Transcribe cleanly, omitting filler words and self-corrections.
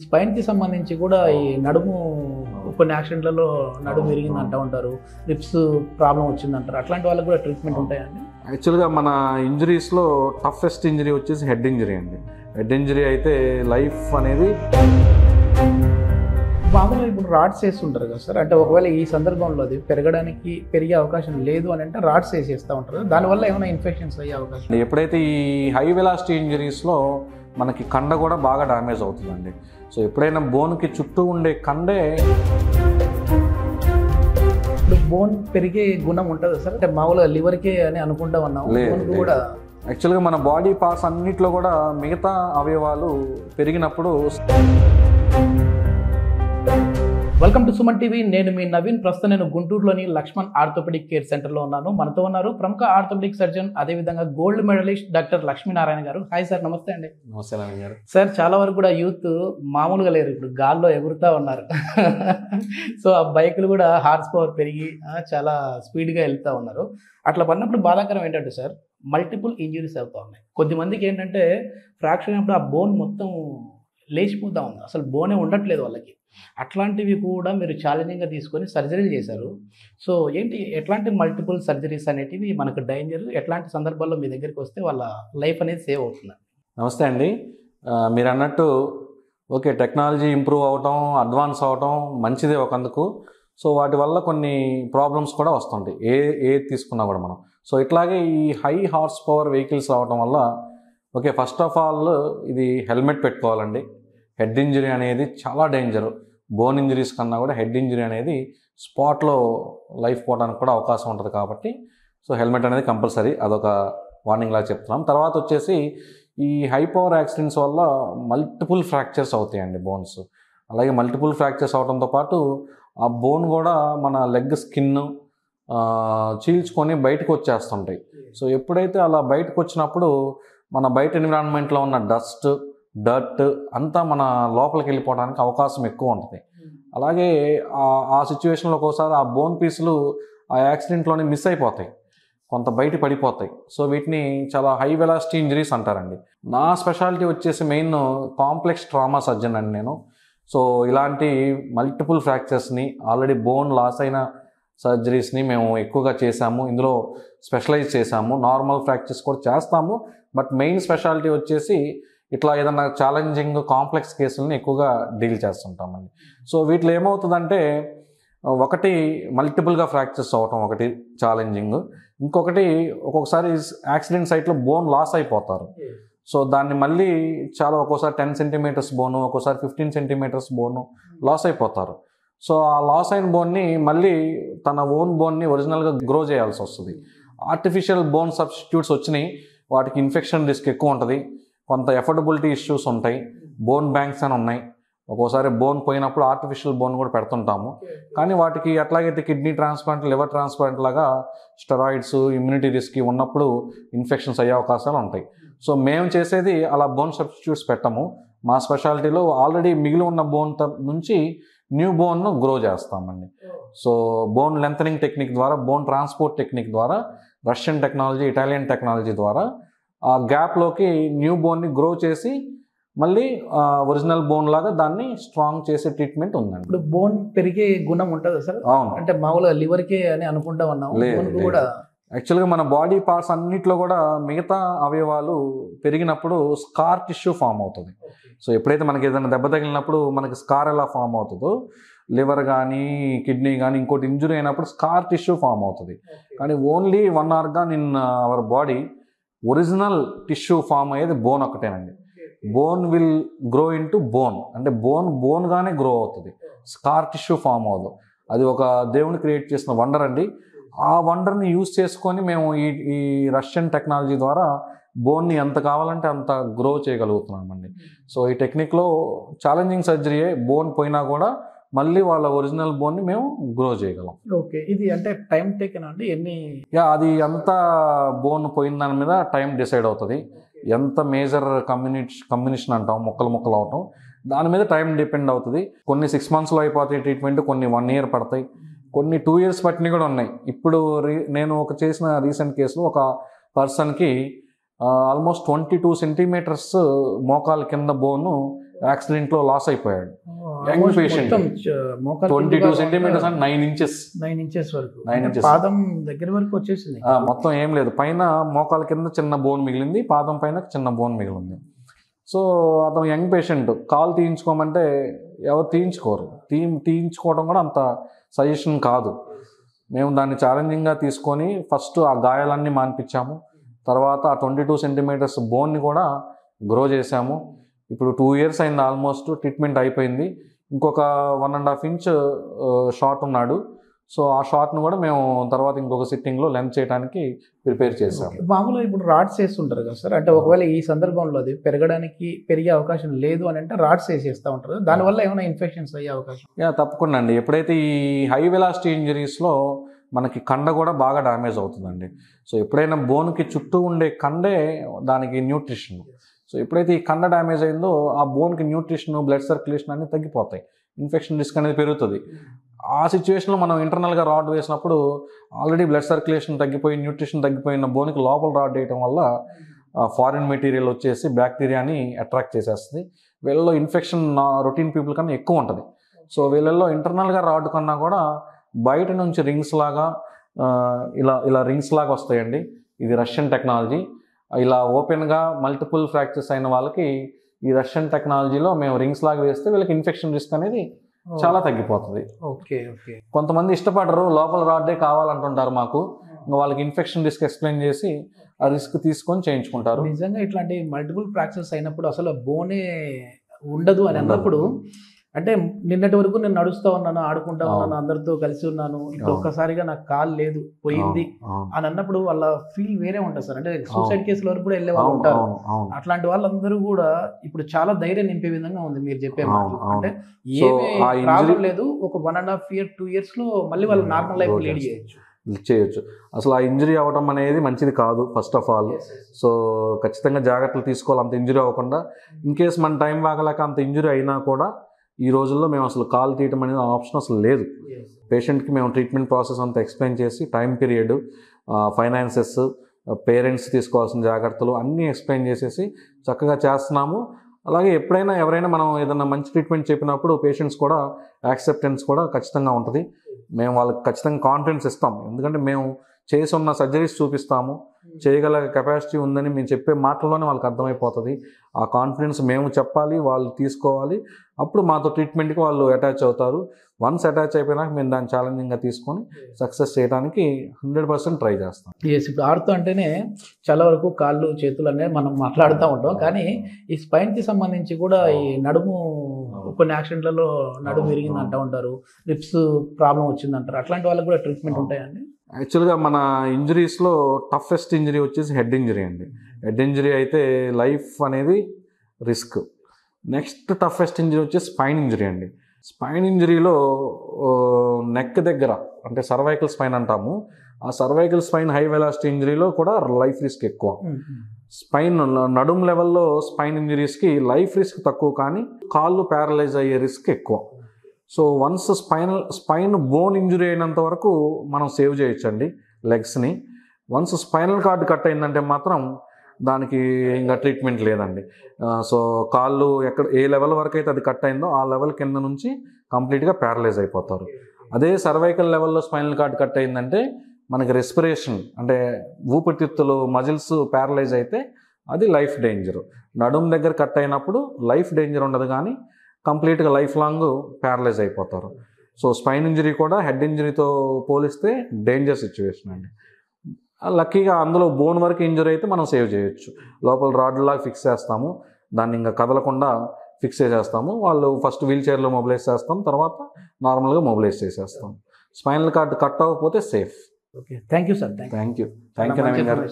స్పైన్‌కి సంబంధించి కూడా ఈ నడుము కొన్ని యాక్సిడెంట్‌లలో నడుము విరిగింది అంటూ ఉంటారు. రిబ్స్ ప్రాబ్లమ్ వచ్చిందంటారు. అట్లాంటి వాళ్ళకి కూడా ట్రీట్మెంట్ ఉంటాయండి? యాక్చువల్గా మన ఇంజరీస్లో టఫెస్ట్ ఇంజరీ వచ్చేసి హెడ్ ఇంజరీ అండి. హెడ్ ఇంజరీ అయితే లైఫ్ అనేది మామూలుగా ఇప్పుడు రాడ్స్ వేస్తుంటారు కదా సార్. అంటే ఒకవేళ ఈ సందర్భంలో అది పెరిగే అవకాశం లేదు అని అంటే రాడ్స్ వేసేస్తూ ఉంటారు. దానివల్ల ఏమైనా ఇన్ఫెక్షన్స్ అయ్యే అవకాశం? ఎప్పుడైతే ఈ హై వెలాసిటీ ఇంజరీస్లో మనకి కండ కూడా బాగా డ్యామేజ్ అవుతుందండి. సో ఎప్పుడైనా బోన్కి చుట్టూ ఉండే కండే ఇప్పుడు బోన్ పెరిగే గుణం ఉంటుంది సార్. అంటే మామూలుగా లివర్కే అని అనుకుంటా ఉన్నాం కూడా. యాక్చువల్గా మన బాడీ పార్ట్స్ అన్నిట్లో కూడా మిగతా అవయవాలు పెరిగినప్పుడు. Welcome to Suman TV. నేను మీ నవీన్. ప్రస్తుతం నేను గుంటూరులోని లక్ష్మణ్ ఆర్థోపెడిక్ కేర్ సెంటర్లో ఉన్నాను. మనతో ఉన్నారు ప్రముఖ ఆర్థోపెడిక్ సర్జన్, అదేవిధంగా గోల్డ్ మెడలిస్ట్ డాక్టర్ లక్ష్మీనారాయణ గారు. హాయ్ సార్, నమస్తే అండి. నమస్తే నవీన్ గారు. సార్, చాలా వరకు కూడా యూత్ మామూలుగా లేరు, ఇప్పుడు గాల్లో ఎగురుతూ ఉన్నారు. సో ఆ బైకులు కూడా హార్స్ పవర్ పెరిగి చాలా స్పీడ్గా వెళ్తూ ఉన్నారు. అట్లా పడినప్పుడు బాధాకరం ఏంటంటే సార్, మల్టిపుల్ ఇంజరీస్ అవుతూ ఉన్నాయి. కొద్దిమందికి ఏంటంటే ఫ్రాక్చర్ అయినప్పుడు ఆ బోన్ మొత్తం లేచిపోతూ ఉంది, అసలు బోనే ఉండట్లేదు వాళ్ళకి. అట్లాంటివి కూడా మీరు ఛాలెంజింగ్గా తీసుకొని సర్జరీలు చేశారు. సో ఏంటి, ఎట్లాంటి మల్టిపుల్ సర్జరీస్ అనేటివి మనకు డేంజర్? ఎట్లాంటి సందర్భాల్లో మీ దగ్గరికి వస్తే వాళ్ళ లైఫ్ అనేది సేవ్ అవుతుంది? నమస్తే అండి. మీరు అన్నట్టు ఓకే, టెక్నాలజీ ఇంప్రూవ్ అవటం, అడ్వాన్స్ అవటం మంచిదే ఒకందుకు. సో వాటి వల్ల కొన్ని ప్రాబ్లమ్స్ కూడా వస్తుంటాయి, ఏది తీసుకున్నా కూడా మనం. సో ఇట్లాగే ఈ హై హార్స్ పవర్ వెహికల్స్ రావటం వల్ల ఓకే, ఫస్ట్ ఆఫ్ ఆల్ ఇది హెల్మెట్ పెట్టుకోవాలండి. హెడ్ ఇంజరీ అనేది చాలా డేంజరు. బోన్ ఇంజరీస్ కన్నా కూడా హెడ్ ఇంజరీ అనేది స్పాట్లో లైఫ్ పోవడానికి కూడా అవకాశం ఉంటుంది కాబట్టి సో హెల్మెట్ అనేది కంపల్సరీ. అదొక వార్నింగ్ లాగా చెప్తున్నాం. తర్వాత వచ్చేసి ఈ హై పవర్ యాక్సిడెంట్స్ వల్ల మల్టిపుల్ ఫ్రాక్చర్స్ అవుతాయండి బోన్స్. అలాగే మల్టిపుల్ ఫ్రాక్చర్స్ అవడంతో పాటు ఆ బోన్ కూడా మన లెగ్ స్కిన్ చీల్చుకొని బయటకు వచ్చేస్తుంటాయి. సో ఎప్పుడైతే అలా బయటకు వచ్చినప్పుడు మన బయట ఎన్విరాన్మెంట్లో ఉన్న డర్ట్ అంతా మన లోపలికి వెళ్ళిపోవడానికి అవకాశం ఎక్కువ ఉంటుంది. అలాగే ఆ సిచ్యువేషన్లో ఒక్కోసారి ఆ బోన్ పీసులు ఆ యాక్సిడెంట్లోనే మిస్ అయిపోతాయి, కొంత బయట పడిపోతాయి. సో వీటిని చాలా హై వెలాసిటీ ఇంజరీస్ అంటారండి. నా స్పెషాలిటీ వచ్చేసి మెయిన్ కాంప్లెక్స్ ట్రామా సర్జన్ అండి నేను. సో ఇలాంటి మల్టిపుల్ ఫ్రాక్చర్స్ని, ఆల్రెడీ బోన్ లాస్ అయిన సర్జరీస్ని మేము ఎక్కువగా చేశాము. ఇందులో స్పెషలైజ్ చేశాము. నార్మల్ ఫ్రాక్చర్స్ కూడా చేస్తాము, బట్ మెయిన్ స్పెషాలిటీ వచ్చేసి ఇట్లా ఏదన్నా ఛాలెంజింగ్ కాంప్లెక్స్ కేసులని ఎక్కువగా డీల్ చేస్తుంటామండి. సో వీటిలో ఏమవుతుందంటే, ఒకటి మల్టిపుల్గా ఫ్రాక్చర్స్ అవ్వటం ఒకటి ఛాలెంజింగ్, ఇంకొకటి ఒక్కొక్కసారి యాక్సిడెంట్ సైట్లో బోన్ లాస్ అయిపోతారు. సో దాన్ని మళ్ళీ ఒక్కోసారి 10 సెంటీమీటర్స్ బోను, ఒక్కోసారి 15 సెంటీమీటర్స్ బోను లాస్ అయిపోతారు. సో ఆ లాస్ అయిన బోన్ని మళ్ళీ తన ఓన్ బోన్ని ఒరిజినల్గా గ్రో చేయాల్సి వస్తుంది. ఆర్టిఫిషియల్ బోన్ సబ్స్టిట్యూట్స్ వచ్చినాయి, వాటికి ఇన్ఫెక్షన్ రిస్క్ ఎక్కువ ఉంటుంది, కొంత ఎఫర్డబిలిటీ ఇష్యూస్ ఉంటాయి. బోన్ బ్యాంక్స్ అని ఉన్నాయి, ఒక్కోసారి బోన్ పోయినప్పుడు ఆర్టిఫిషియల్ బోన్ కూడా పెడుతుంటాము. కానీ వాటికి అట్లాగైతే కిడ్నీ ట్రాన్స్ప్లాంట్, లివర్ ట్రాన్స్ప్లాంట్ లాగా స్టెరాయిడ్స్, ఇమ్యూనిటీ రిస్క్ ఉన్నప్పుడు ఇన్ఫెక్షన్స్ అయ్యే అవకాశాలు ఉంటాయి. సో మేము చేసేది అలా బోన్ సబ్స్టిట్యూట్స్ పెట్టము. మా స్పెషాలిటీలో ఆల్రెడీ మిగిలి ఉన్న బోన్ నుంచి న్యూ బోన్ను గ్రో చేస్తామండి. సో బోన్ లెంథనింగ్ టెక్నిక్ ద్వారా, బోన్ ట్రాన్స్పోర్ట్ టెక్నిక్ ద్వారా, రష్యన్ టెక్నాలజీ, ఇటాలియన్ టెక్నాలజీ ద్వారా ఆ గ్యాప్లోకి న్యూ బోన్ని గ్రో చేసి మళ్ళీ ఒరిజినల్ బోన్ లాగా దాన్ని స్ట్రాంగ్ చేసే ట్రీట్మెంట్ ఉందండి. ఇప్పుడు బోన్ పెరిగే గుణం ఉంటుంది సార్. అవును, అంటే మామూలుగా లివర్కే అని అనుకుంటా ఉన్నాం కూడా. యాక్చువల్గా మన బాడీ పార్ట్స్ అన్నిట్లో కూడా మిగతా అవయవాలు పెరిగినప్పుడు స్కార్ టిష్యూ ఫామ్ అవుతుంది. సో ఎప్పుడైతే మనకి ఏదైనా దెబ్బ తగిలినప్పుడు మనకి స్కార్ ఎలా ఫామ్ అవుతుందో, లివర్ కానీ కిడ్నీ కానీ ఇంకోటి ఇంజురీ అయినప్పుడు స్కార్ టిష్యూ ఫామ్ అవుతుంది. కానీ only one organ in our body original tissue form అయ్యేది బోన్ ఒకటేనండి. Bone will grow into bone, అంటే బోన్గానే గ్రో అవుతుంది, స్కార్ టిష్యూ ఫామ్ అవ్వదు. అది ఒక దేవుని క్రియేట్ చేసిన వండర్ అండి. ఆ వండర్ని యూజ్ చేసుకొని మేము ఈ రష్యన్ టెక్నాలజీ ద్వారా బోన్ని ఎంత కావాలంటే అంత గ్రో చేయగలుగుతున్నామండి. సో ఈ టెక్నిక్లో ఛాలెంజింగ్ సర్జరీయే, బోన్ పోయినా కూడా మళ్ళీ వాళ్ళ ఒరిజినల్ బోన్ని మేము గ్రో చేయగలం. ఓకే, ఇది అంటే టైం టేకెన్ అండి? అది ఎంత బోన్ పోయిన దాని మీద టైం డిసైడ్ అవుతుంది. ఎంత మేజర్ కమ్యూనిషన్ అంటాం, ముక్కలు అవటం, దాని మీద టైం డిపెండ్ అవుతుంది. కొన్ని 6 monthsలో అయిపోతాయి ట్రీట్మెంట్, కొన్ని 1 year పడతాయి, కొన్ని 2 years పట్టినవి కూడా ఉన్నాయి. ఇప్పుడు నేను చేసిన రీసెంట్ కేసులో ఒక పర్సన్కి ఆల్మోస్ట్ 22 సెంటీమీటర్స్ మోకాల కింద బోను యాక్సిడెంట్లో లాస్ అయిపోయాడు. Young patient, 22 centimetres and 9 inches 9 inches వరకు 9 ఇంచెస్ పాదం దగ్గర వరకు వచ్చేసింది. మొత్తం ఏం లేదు, పైన మోకాల కింద చిన్న బోన్ మిగిలింది, పాదం పైన చిన్న బోన్ మిగిలింది. సో అతను యంగ్ పేషెంట్, కాలు తీయించుకోమంటే ఎవరు తీయించుకోరు. తీయించుకోవడం కూడా అంత సజెషన్ కాదు. మేము దాన్ని ఛాలెంజింగ్గా తీసుకొని ఫస్ట్ ఆ గాయాలన్నీ మాన్పించాము. తర్వాత ఆ 22 సెంటీమీటర్స్ బోన్ని కూడా గ్రో చేశాము. ఇప్పుడు 2 ఇయర్స్ అయింది ఆల్మోస్ట్, ట్రీట్మెంట్ అయిపోయింది. ఇంకొక 1.5 ఇంచ్ షార్ట్ ఉన్నాడు. సో ఆ షార్ట్ను కూడా మేము తర్వాత ఇంకొక సిట్టింగ్లో లెంత్ చేయడానికి ప్రిపేర్ చేసాము. మామూలుగా ఇప్పుడు రాడ్స్ వేస్తుంటారు కదా సార్, అంటే ఒకవేళ ఈ సందర్భంలో అది పెరిగే అవకాశం లేదు అని అంటే రాడ్స్ వేసేస్తూ ఉంటారు, దానివల్ల ఏమైనా ఇన్ఫెక్షన్స్ అయ్యే అవకాశం? తప్పకుండా అండి. ఎప్పుడైతే ఈ హై వెలాసిటీ ఇంజరీస్లో మనకి కండ కూడా బాగా డ్యామేజ్ అవుతుందండి. సో ఎప్పుడైనా బోన్కి చుట్టూ ఉండే కండే దానికి న్యూట్రిషన్. సో ఎప్పుడైతే ఈ కండ డ్యామేజ్ అయిందో ఆ బోన్కి న్యూట్రిషన్, బ్లడ్ సర్క్యులేషన్ అన్నీ తగ్గిపోతాయి, ఇన్ఫెక్షన్ రిస్క్ అనేది పెరుగుతుంది. ఆ సిచ్యువేషన్లో మనం ఇంటర్నల్గా రాడ్ వేసినప్పుడు ఆల్రెడీ బ్లడ్ సర్క్యులేషన్ తగ్గిపోయి న్యూట్రిషన్ తగ్గిపోయిన బోన్కి లోపల రాడ్ వేయడం వల్ల ఫారిన్ మెటీరియల్ వచ్చేసి బ్యాక్టీరియాని అట్రాక్ట్ చేసేస్తుంది. వీళ్ళలో ఇన్ఫెక్షన్ రొటీన్ పీపుల్ కన్నా ఎక్కువ ఉంటుంది. సో వీళ్ళల్లో ఇంటర్నల్గా రాడ్ కన్నా కూడా బయట నుంచి రింగ్స్ లాగా ఇలా రింగ్స్ లాగా వస్తాయండి. ఇది రష్యన్ టెక్నాలజీ. ఇలా ఓపెన్గా మల్టిపుల్ ఫ్రాక్చర్స్ అయిన వాళ్ళకి ఈ రష్యన్ టెక్నాలజీలో మేము రింగ్స్ లాగా వేస్తే వీళ్ళకి ఇన్ఫెక్షన్ రిస్క్ అనేది చాలా తగ్గిపోతుంది. Okay okay. కొంతమంది ఇష్టపడరు, లోపల రాడ్డే కావాలంటుంటారు మాకు. ఇంకా వాళ్ళకి ఇన్ఫెక్షన్ రిస్క్ ఎక్స్ప్లెయిన్ చేసి ఆ రిస్క్ తీసుకొని చేయించుకుంటారు. నిజంగా ఇట్లాంటి మల్టిపుల్ ఫ్రాక్చర్స్ అయినప్పుడు అసలు బోనే ఉండదు అని అన్నప్పుడు, అంటే నిన్నటి వరకు నేను నడుస్తూ ఉన్నాను, ఆడుకుంటా ఉన్నాను, అందరితో కలిసి ఉన్నాను, ఇప్పుడు ఒక్కసారిగా నాకు కాలు లేదు పోయింది అని అన్నప్పుడు వాళ్ళ ఫీల్ వేరే ఉంటుంది సార్. అంటే సూసైడ్ కేసుల వరకు కూడా వెళ్ళే వాళ్ళు ఉంటారు. అట్లాంటి వాళ్ళందరూ కూడా ఇప్పుడు చాలా ధైర్యం నింపే విధంగా ఉంది మీరు చెప్పే మాట. అంటే ఏమీ ప్రాబ్లం లేదు, ఒక 1.5 year 2 years లో మళ్ళీ వాళ్ళు నార్మల్ లైఫ్ లీడ్ చేయొచ్చు. అసలు ఆ ఇంజరీ అవ్వడం అనేది మంచిది కాదు ఫస్ట్ ఆఫ్ ఆల్. సో ఖచ్చితంగా జాగ్రత్తలు తీసుకోవాలి అంత ఇంజరీ అవ్వకుండా. ఇన్ కేస్ మన టైం బాగలేక అంత ఇంజరీ అయినా కూడా ఈ రోజుల్లో మేము అసలు కాల్ తీయటం అనేది ఆప్షన్ అసలు లేదు. పేషెంట్కి మేము ట్రీట్మెంట్ ప్రాసెస్ అంతా ఎక్స్ప్లెయిన్ చేసి టైం పీరియడ్, ఫైనాన్సెస్, పేరెంట్స్ తీసుకోవాల్సిన జాగ్రత్తలు అన్నీ ఎక్స్ప్లెయిన్ చేసేసి చక్కగా చేస్తున్నాము. అలాగే ఎప్పుడైనా ఎవరైనా మనం ఏదైనా మంచి ట్రీట్మెంట్ చెప్పినప్పుడు పేషెంట్స్ కూడా యాక్సెప్టెన్స్ కూడా ఖచ్చితంగా ఉంటుంది. మేము వాళ్ళకి ఖచ్చితంగా కాన్ఫిడెన్స్ ఇస్తాం. ఎందుకంటే మేము చేసి ఉన్న సర్జరీస్ చూపిస్తాము, చేయగల కెపాసిటీ ఉందని మేము చెప్పే మాటల్లోనే వాళ్ళకి అర్థమైపోతుంది. ఆ కాన్ఫిడెన్స్ మేము చెప్పాలి, వాళ్ళు తీసుకోవాలి. అప్పుడు మాతో ట్రీట్మెంట్కి వాళ్ళు అటాచ్ అవుతారు. వన్స్ అటాచ్ అయిపోయినాక మేము దాన్ని ఛాలెంజింగ్గా తీసుకొని సక్సెస్ చేయడానికి 100% ట్రై చేస్తాం. ఇప్పుడు ఆడుతూ అంటేనే చాలా వరకు కాళ్ళు చేతులు అనేది మనం మాట్లాడుతూ ఉంటాం, కానీ ఈ స్పైన్కి సంబంధించి కూడా ఈ నడుము కొన్ని యాక్సిడెంట్లలో నడుము విరిగింది అంటూ ఉంటారు, రిప్స్ ప్రాబ్లం వచ్చిందంటారు. అట్లాంటి వాళ్ళకి కూడా ట్రీట్మెంట్ ఉంటాయండి? యాక్చువల్గా మన ఇంజరీస్లో టఫెస్ట్ ఇంజరీ వచ్చేసి హెడ్ ఇంజరీ అండి. హెడ్ ఇంజరీ అయితే లైఫ్ అనేది రిస్క్. నెక్స్ట్ టఫెస్ట్ ఇంజరీ వచ్చేసి స్పైన్ ఇంజరీ అండి. స్పైన్ ఇంజరీలో నెక్ దగ్గర అంటే సర్వైకల్ స్పైన్ అంటాము. ఆ సర్వైకల్ స్పైన్ హై వెలాసిటీ ఇంజరీలో కూడా లైఫ్ రిస్క్ ఎక్కువ. స్పైన్ నడుము లెవెల్లో స్పైన్ ఇంజరీస్కి లైఫ్ రిస్క్ తక్కువ, కానీ కాళ్ళు ప్యారలైజ్ అయ్యే రిస్క్ ఎక్కువ. So once spine bone injury అయినంత వరకు మనం సేవ్ చేయొచ్చండి లెగ్స్ని. వన్స్ స్పైనల్ కార్డ్ కట్ అయిందంటే మాత్రం దానికి ఇంకా ట్రీట్మెంట్ లేదండి. సో కాళ్ళు ఏ లెవెల్ వరకు అయితే అది కట్ అయిందో ఆ లెవెల్ కింద నుంచి కంప్లీట్గా ప్యారలైజ్ అయిపోతారు. అదే సర్వైకల్ లెవెల్లో స్పైనల్ కార్డ్ కట్ అయిందంటే మనకి రెస్పిరేషన్ అంటే ఊపిరితిత్తులు మజిల్స్ ప్యారలైజ్ అయితే అది లైఫ్ డేంజర్. నడుము దగ్గర కట్ అయినప్పుడు లైఫ్ డేంజర్ ఉండదు, కానీ కంప్లీట్గా లైఫ్ లాంగ్ ప్యారలైజ్ అయిపోతారు. సో స్పైన్ ఇంజరీ కూడా హెడ్ ఇంజరీతో పోలిస్తే డేంజర్ సిచ్యువేషన్ అండి. లక్కీగా అందులో బోన్ వరకు ఇంజరీ అయితే మనం సేవ్ చేయొచ్చు. లోపల రాడ్ లాగా ఫిక్స్ చేస్తాము, దాన్ని ఇంకా కదలకుండా ఫిక్స్ చేసేస్తాము. వాళ్ళు ఫస్ట్ వీల్ చైర్లో మొబిలైజ్ చేస్తాం, తర్వాత నార్మల్గా మొబిలైజ్ చేసేస్తాం. స్పైనల్ కార్డ్ కట్ అవ్వకపోతే safe. Okay, thank you sir. Thank you Naveen గారు.